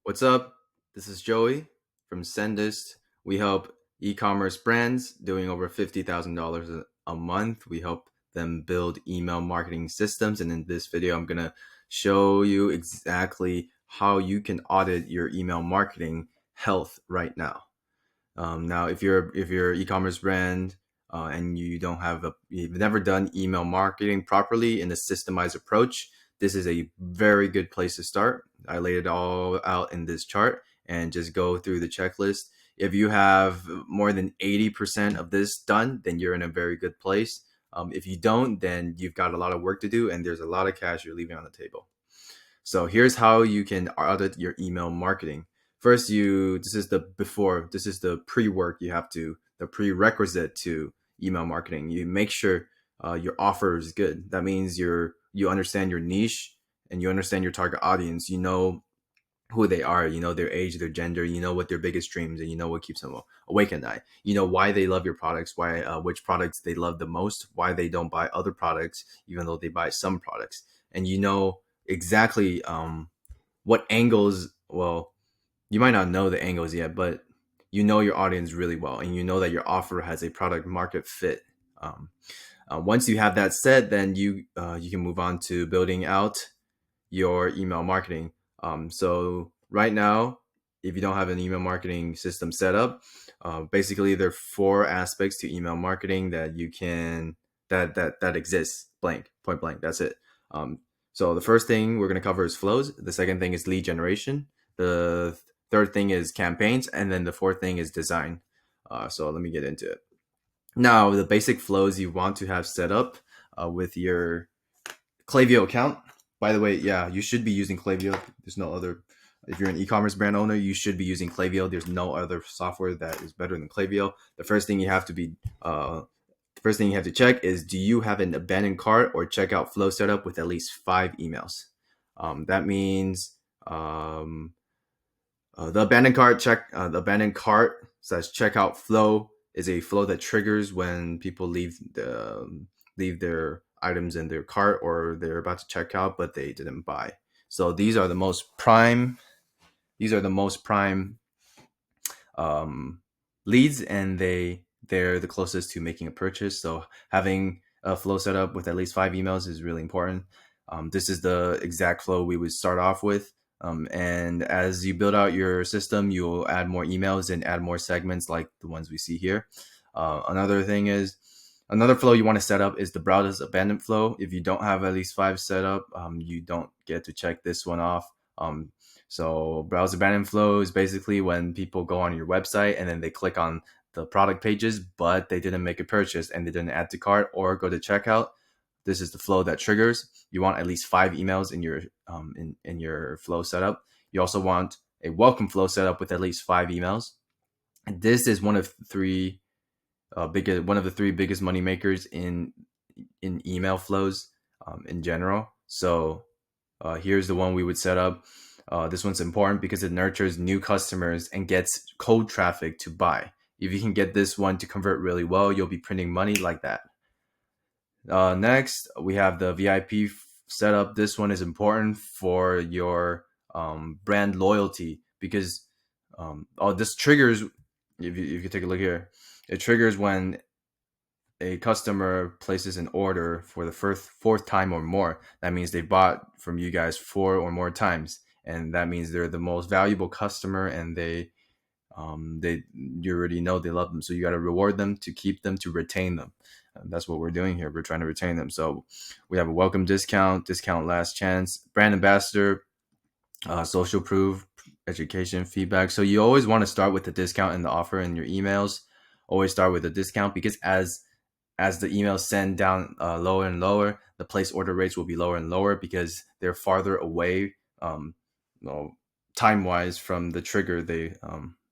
What's up? This is Joey from Sendist. We help e-commerce brands doing over $50,000 a month. We help them build email marketing systems. And in this video, I'm going to show you exactly how you can audit your email marketing health right now. Now, if you're an e-commerce brand and you've never done email marketing properly in a systemized approach, this is a very good place to start. I laid it all out in this chart and just go through the checklist. If you have more than 80% of this done, then you're in a very good place. If you don't, then you've got a lot of work to do and there's a lot of cash you're leaving on the table. So here's how you can audit your email marketing. First, this is the pre-work the prerequisite to email marketing. You make sure your offer is good. That means you understand your niche and you understand your target audience. You know who they are, you know their age, their gender, you know what their biggest dreams, and you know what keeps them awake at night. You know why they love your products, why which products they love the most, why they don't buy other products even though they buy some products, and you know exactly what angles. Well, you might not know the angles yet, but you know your audience really well, and you know that your offer has a product market fit. Once you have that said, then you can move on to building out your email marketing. So right now, if you don't have an email marketing system set up, basically there are four aspects to email marketing that you can that exists. Point blank. That's it. So the first thing we're going to cover is flows. The second thing is lead generation. The third thing is campaigns, and then the fourth thing is design. So let me get into it. Now, the basic flows you want to have set up with your Klaviyo account. By the way, yeah, you should be using Klaviyo. There's no other. If you're an e-commerce brand owner, you should be using Klaviyo. There's no other software that is better than Klaviyo. The first thing you have to check is, do you have an abandoned cart or checkout flow set up with at least 5 emails? That means the abandoned cart slash checkout flow is a flow that triggers when people leave their items in their cart or they're about to check out but they didn't buy. So these are the most prime leads, and they're the closest to making a purchase. So having a flow set up with at least 5 emails is really important. This is the exact flow we would start off with. And as you build out your system, you'll add more emails and add more segments like the ones we see here. Another flow you want to set up is the browse abandoned flow. If you don't have at least 5 set up, you don't get to check this one off. So browse abandoned flow is basically when people go on your website and then they click on the product pages, but they didn't make a purchase and they didn't add to cart or go to checkout. This is the flow that triggers. You want at least 5 emails in your flow setup. You also want a welcome flow setup with at least 5 emails. And this is one of the three biggest money makers in email flows in general. So here's the one we would set up. This one's important because it nurtures new customers and gets cold traffic to buy. If you can get this one to convert really well, you'll be printing money like that. Next, we have the VIP setup. This one is important for your brand loyalty because this triggers, if you take a look here, it triggers when a customer places an order for the fourth time or more. That means they bought from you guys 4 or more times, and that means they're the most valuable customer, and you already know they love them. So you got to reward them to keep them, to retain them. And that's what we're doing here. We're trying to retain them. So we have a welcome discount last chance, brand ambassador, social proof, education, feedback. So you always want to start with the discount in the offer in your emails. Always start with a discount because as the emails send down lower and lower, the place order rates will be lower and lower because they're farther away time-wise from the trigger.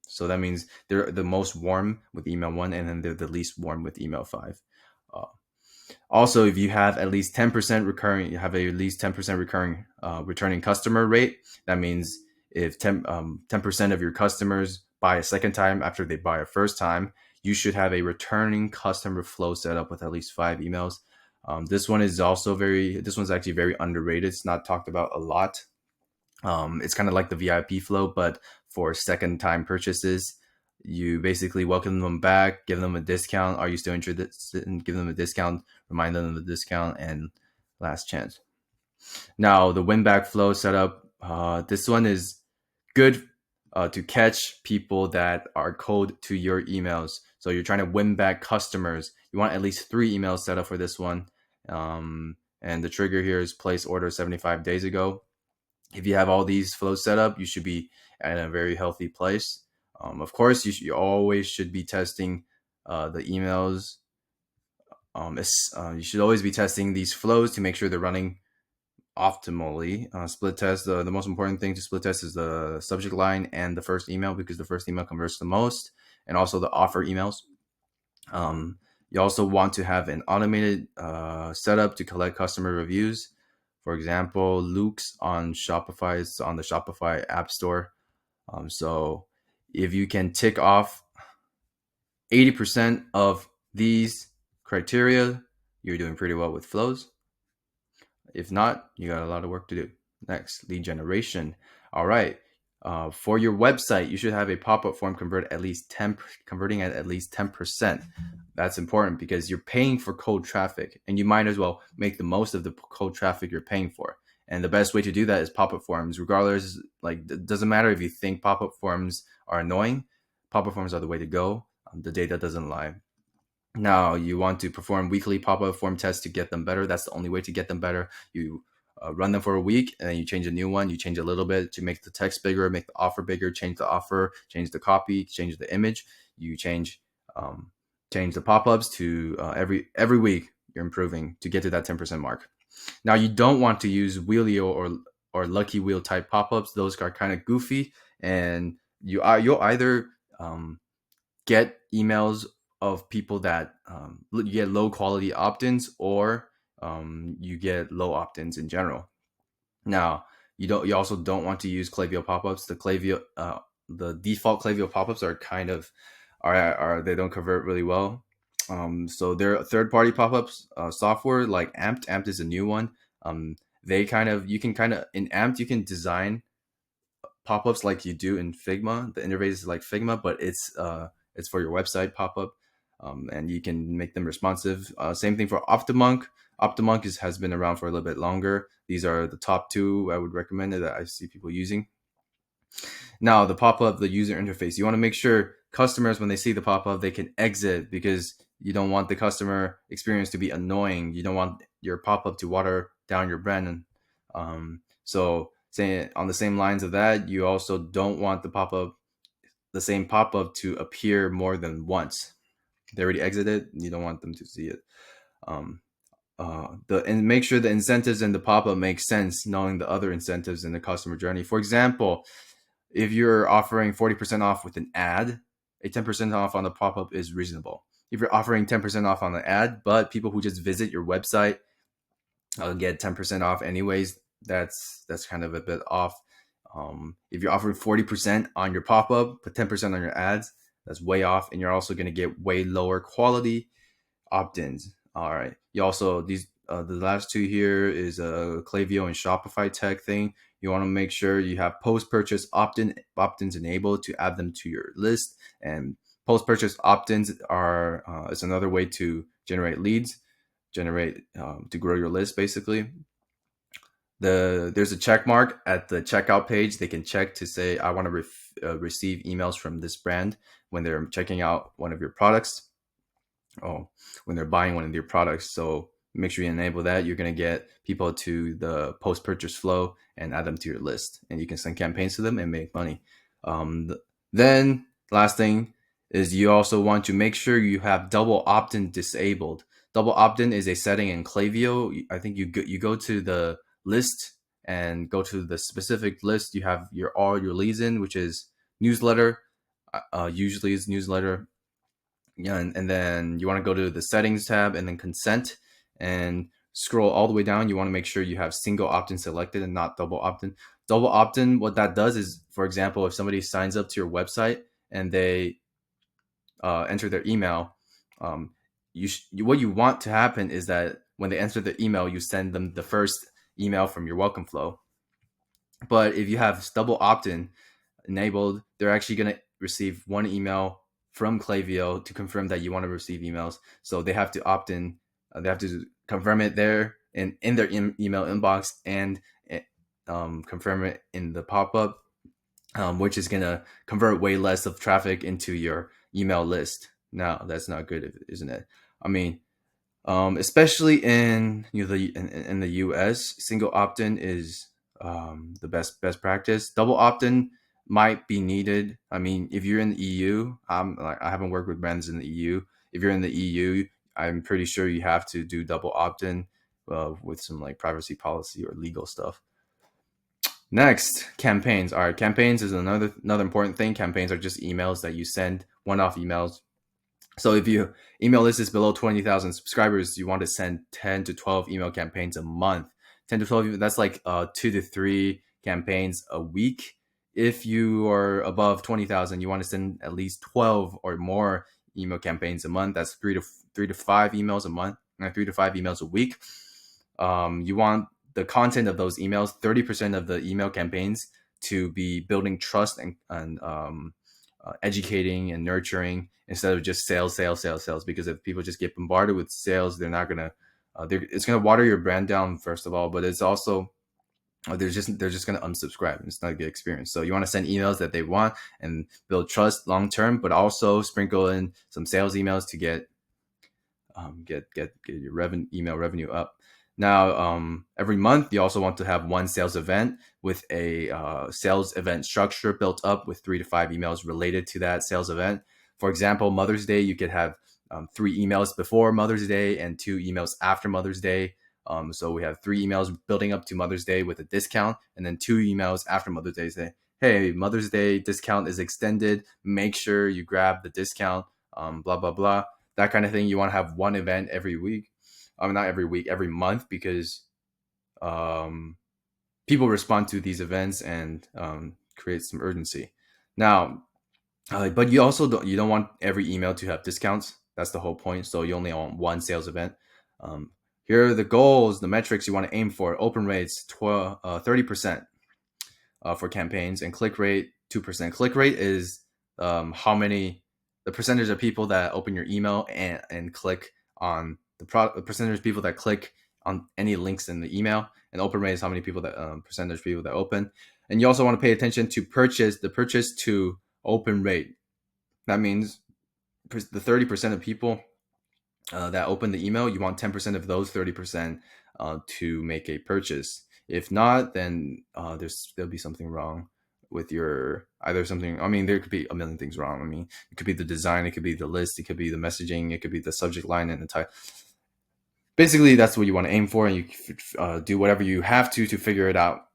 So that means they're the most warm with email 1, and then they're the least warm with email 5. Also, if you have at least 10% recurring returning customer rate, that means if 10% of your customers buy a second time after they buy a first time, you should have a returning customer flow set up with at least 5 emails. This one's actually very underrated. It's not talked about a lot. It's kind of like the VIP flow, but for second time purchases, you basically welcome them back, give them a discount. Are you still interested in giving them a discount? Remind them of the discount and last chance. Now the win back flow setup. This one is good to catch people that are cold to your emails. So you're trying to win back customers. You want at least 3 emails set up for this one. And the trigger here is place order 75 days ago. If you have all these flows set up, you should be at a very healthy place. Of course, you always should be testing the emails. You should always be testing these flows to make sure they're running optimally. Split test, the most important thing to split test is the subject line and the first email, because the first email converts the most, and also the offer emails. You also want to have an automated setup to collect customer reviews. For example, Luke's on Shopify, it's on the Shopify App Store. So if you can tick off 80% of these criteria, you're doing pretty well with flows. If not, you got a lot of work to do. Next, lead generation. All right. For your website, you should have a pop-up form converting at least 10%. That's important because you're paying for cold traffic, and you might as well make the most of the cold traffic you're paying for. And the best way to do that is pop-up forms. Regardless, like, it doesn't matter if you think pop-up forms are annoying. Pop-up forms are the way to go. The data doesn't lie. Now, you want to perform weekly pop-up form tests to get them better. That's the only way to get them better. You run them for a week, and then you change a new one. You change a little bit to make the text bigger, make the offer bigger, change the offer, change the copy, change the image. You change the pop-ups to every week. You're improving to get to that 10% mark. Now, you don't want to use Wheelio or Lucky Wheel type pop-ups. Those are kind of goofy, and you'll either get emails of people that you get low quality opt-ins, or you get low opt-ins in general. Now, you also don't want to use Klaviyo pop-ups. The default Klaviyo pop-ups are kind of they don't convert really well. So there are third-party pop-ups software like Amped. Amped is a new one. In Amped you can design pop-ups like you do in Figma. The interface is like Figma, but it's for your website pop-up. And you can make them responsive. Same thing for Optimonk. Optimonk has been around for a little bit longer. These are the top 2 I would recommend that I see people using. Now, the pop-up, the user interface. You want to make sure customers, when they see the pop-up, they can exit, because you don't want the customer experience to be annoying. You don't want your pop-up to water down your brand. So saying on the same lines of that, you also don't want the same pop-up to appear more than once. They already exited. You don't want them to see it. And make sure the incentives in the pop-up make sense, knowing the other incentives in the customer journey. For example, if you're offering 40% off with an ad, a 10% off on the pop-up is reasonable. If you're offering 10% off on the ad, but people who just visit your website get 10% off anyways, that's kind of a bit off. If you're offering 40% on your pop-up but 10% on your ads, that's way off, and you're also going to get way lower quality opt-ins. All right. You also, the last 2 here is a Klaviyo and Shopify tech thing. You want to make sure you have post-purchase opt-ins enabled to add them to your list. And post-purchase opt-ins is another way to generate leads, to grow your list, basically. There's a check mark at the checkout page. They can check to say, I want to receive emails from this brand when they're checking out one of your products. When they're buying one of your products. So make sure you enable that. You're going to get people to the post-purchase flow and add them to your list, and you can send campaigns to them and make money. Then last thing is, you also want to make sure you have double opt-in disabled. Double opt-in is a setting in Klaviyo. I think you go to the list and go to the specific list. You have all your leads in, which is newsletter. Usually is newsletter. Yeah, and then you want to go to the settings tab and then consent, and scroll all the way down. You want to make sure you have single opt-in selected and not double opt-in. Double opt-in, what that does is, for example, if somebody signs up to your website and they enter their email, what you want to happen is that when they enter the email, you send them the first email from your welcome flow. But if you have double opt-in enabled, they're actually going to receive one email from Klaviyo to confirm that you want to receive emails. So they have to opt in. They have to confirm it there in their email inbox, and confirm it in the pop-up, which is going to convert way less of traffic into your email list. Now, that's not good, isn't it? I mean, especially in in the U.S., single opt-in is the best practice. Double opt-in might be needed. I mean, if you're in the EU, I haven't worked with brands in the EU. If you're in the EU, I'm pretty sure you have to do double opt-in with some like privacy policy or legal stuff. Next, campaigns. All right, campaigns is another important thing. Campaigns are just emails that you send, one-off emails. So if your email list is below 20,000 subscribers, you want to send 10 to 12 email campaigns a month. 10 to 12, that's like 2 to 3 campaigns a week. If you are above 20,000, you want to send at least 12 or more email campaigns a month. That's 3 to 5 emails a month, and 3 to 5 emails a week. You want the content of those emails, 30% of the email campaigns, to be building trust and educating and nurturing, instead of just sales, sales, sales, sales. Because if people just get bombarded with sales, they're not gonna. It's gonna water your brand down, first of all, but it's also they're just gonna unsubscribe. It's not a good experience. So you want to send emails that they want and build trust long term, but also sprinkle in some sales emails to get your email revenue up. Now, every month you also want to have one sales event with a sales event structure built up with 3 to 5 emails related to that sales event. For example, Mother's Day, you could have 3 emails before Mother's Day and 2 emails after Mother's Day. So we have 3 emails building up to Mother's Day with a discount, and then 2 emails after Mother's Day say, hey, Mother's Day discount is extended. Make sure you grab the discount, blah, blah, blah. That kind of thing. You want to have one event every week. Not every week, every month, because um, people respond to these events and create some urgency. Now, but you don't want every email to have discounts. That's the whole point. So you only want one sales event. Here are the goals, the metrics you want to aim for. Open rates 30% for campaigns, and click rate 2%. Click rate is the percentage of people that open your email and click on the percentage of people that click on any links in the email. And open rate is how many people that percentage of people that open. And you also want to pay attention to the purchase to open rate. That means the 30% of people that open the email, you want 10% of those 30% to make a purchase. If not, then there'll be something wrong with your something. I mean, there could be a million things wrong. I mean, it could be the design, it could be the list, it could be the messaging, it could be the subject line and the type. Basically, that's what you want to aim for, and you do whatever you have to figure it out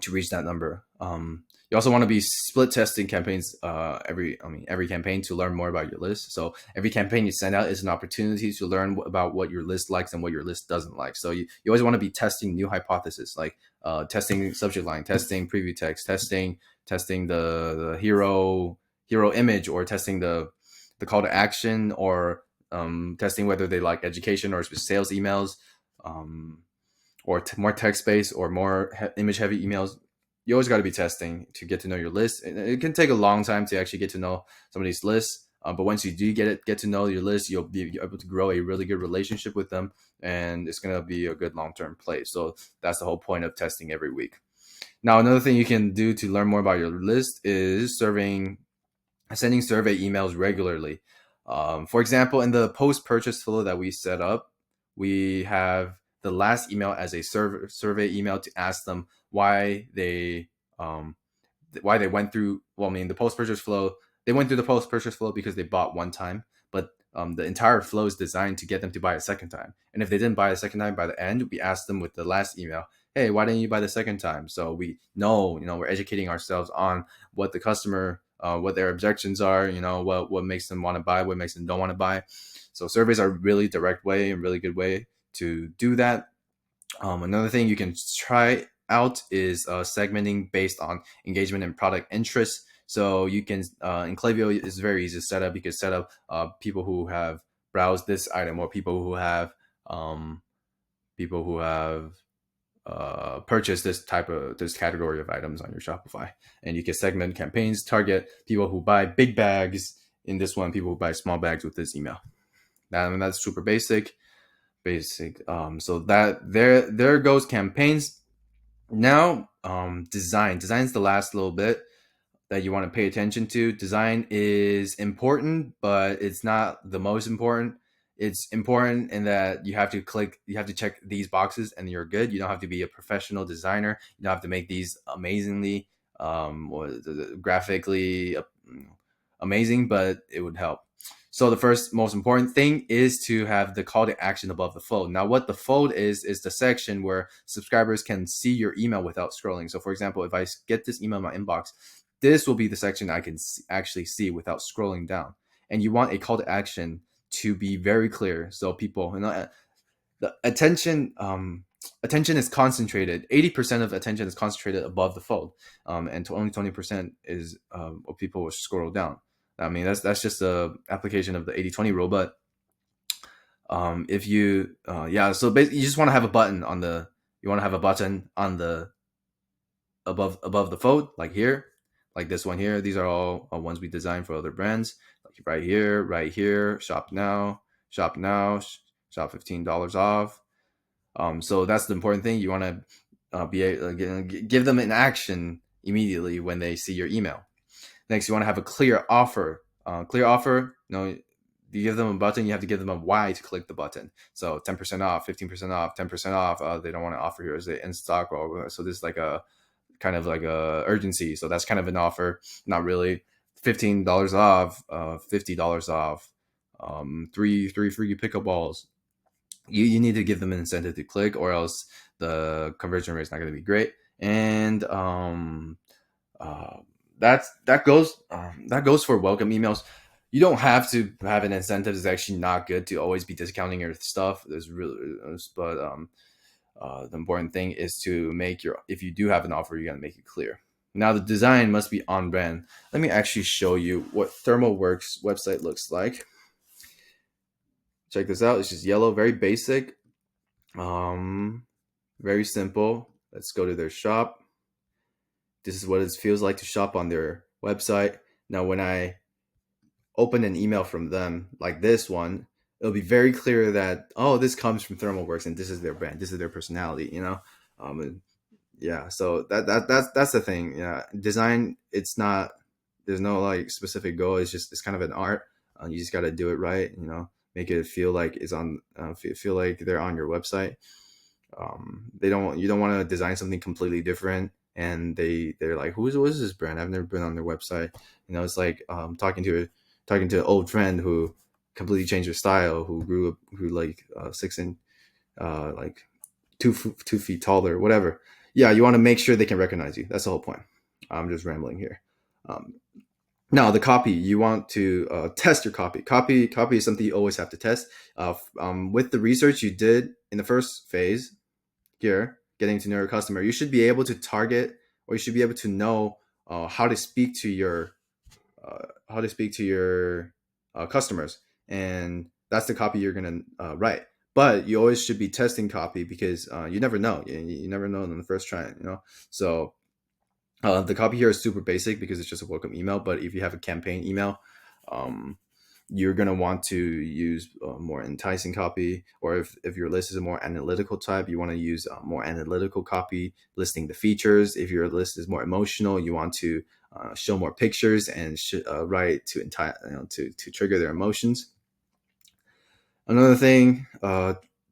to reach that number. You also want to be split testing campaigns every campaign to learn more about your list. So every campaign you send out is an opportunity to learn about what your list likes and what your list doesn't like. So you always want to be testing new hypotheses, like testing subject line, testing preview text, testing the hero image, or testing the call to action, or testing whether they like education or sales emails, or more text based or more image heavy emails. You always got to be testing to get to know your list. It can take a long time to actually get to know somebody's list, but once you do get to know your list, you'll be able to grow a really good relationship with them, and it's gonna be a good long term play. So that's the whole point of testing every week. Now, another thing you can do to learn more about your list is sending survey emails regularly. For example, in the post purchase flow that we set up, we have the last email as a survey email to ask them why they went through. Well, I mean, the post purchase flow. They went through the post purchase flow because they bought one time, but the entire flow is designed to get them to buy a second time. And if they didn't buy a second time, by the end, we asked them with the last email, "Hey, why didn't you buy the second time?" So we know, we're educating ourselves on what the customer, what their objections are. What makes them want to buy, what makes them don't want to buy. So surveys are a really direct way and really good way to do that. Another thing you can try out is segmenting based on engagement and product interest. So you can, in Klaviyo, it's very easy to set up. You can set up people who have browsed this item, or people who have purchase this category of items on your Shopify. And you can segment campaigns, target people who buy big bags in this one, people who buy small bags with this email. That's super basic. So that there goes campaigns. Now design's the last little bit that you want to pay attention to. Design is important, but it's not the most important. It's important in that you have to check these boxes and you're good. You don't have to be a professional designer. You don't have to make these amazingly graphically amazing, but it would help. So the first most important thing is to have the call to action above the fold. Now, what the fold is the section where subscribers can see your email without scrolling. So for example, if I get this email in my inbox, this will be the section I can actually see without scrolling down. And you want a call to action to be very clear. So people, the attention is concentrated. 80% of attention is concentrated above the fold. And only 20% is what people will scroll down. I mean, that's just a application of the 80-20 rule. But if you, so basically you just want to have a button on the above the fold, like here, like this one here. These are all ones we designed for other brands. Like right here, shop now, shop $15 off. So that's the important thing. You want to give them an action immediately when they see your email. Next, you want to have a clear offer. You give them a button, you have to give them a why to click the button. So 10% off, 15% off, 10% off. They don't want to offer here as in stock. So this is like a kind of like a urgency. So that's kind of an offer. Not really. $15 off, $50 off, three free pickleballs. You need to give them an incentive to click, or else the conversion rate is not going to be great. And that goes for welcome emails. You don't have to have an incentive. It's actually not good to always be discounting your stuff. But the important thing is to if you do have an offer, you got to make it clear. Now the design must be on brand. Let me actually show you what ThermalWorks website looks like. Check this out. It's just yellow, very basic, very simple. Let's go to their shop. This is what it feels like to shop on their website. Now, when I open an email from them, like this one, it'll be very clear that, oh, this comes from ThermalWorks and this is their brand, this is their personality, so that's the thing. Design, there's no like specific goal. It's kind of an art. You just got to do it right, make it feel like feel like they're on your website. You don't want to design something completely different and they're like, what is this brand? I've never been on their website. It's like talking to an old friend who completely changed their style, who like 6 inch, like 2 feet taller, whatever. Yeah, you want to make sure they can recognize you. That's the whole point. I'm just rambling here. Now the copy, you want to test your copy. Copy is something you always have to test. With the research you did in the first phase here, getting to know your customer, you should be able to target, or you should be able to know how to speak to your customers, and that's the copy you're gonna write. But you always should be testing copy because you never know. You never know in the first try. So the copy here is super basic because it's just a welcome email. But if you have a campaign email, you're going to want to use more enticing copy, or if your list is a more analytical type, you want to use more analytical copy, listing the features. If your list is more emotional, you want to show more pictures and write to trigger their emotions. Another thing,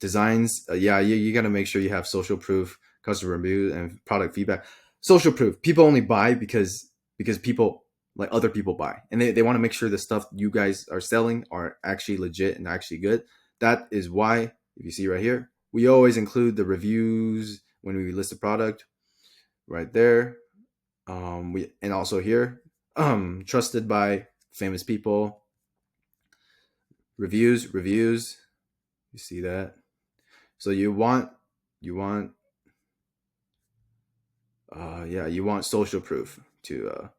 designs, you got to make sure you have social proof, customer review, and product feedback. Social proof, people only buy because people, like other people buy, and they want to make sure the stuff you guys are selling are actually legit and actually good. That is why, if you see right here, we always include the reviews when we list a product right there. And also here, trusted by famous people, reviews, you see that? So you want social proof to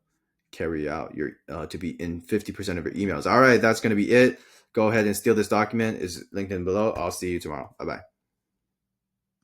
carry out your to be in 50% of your emails. All right, that's going to be it. Go ahead and steal this document. It's linked in below. I'll see you tomorrow. Bye bye.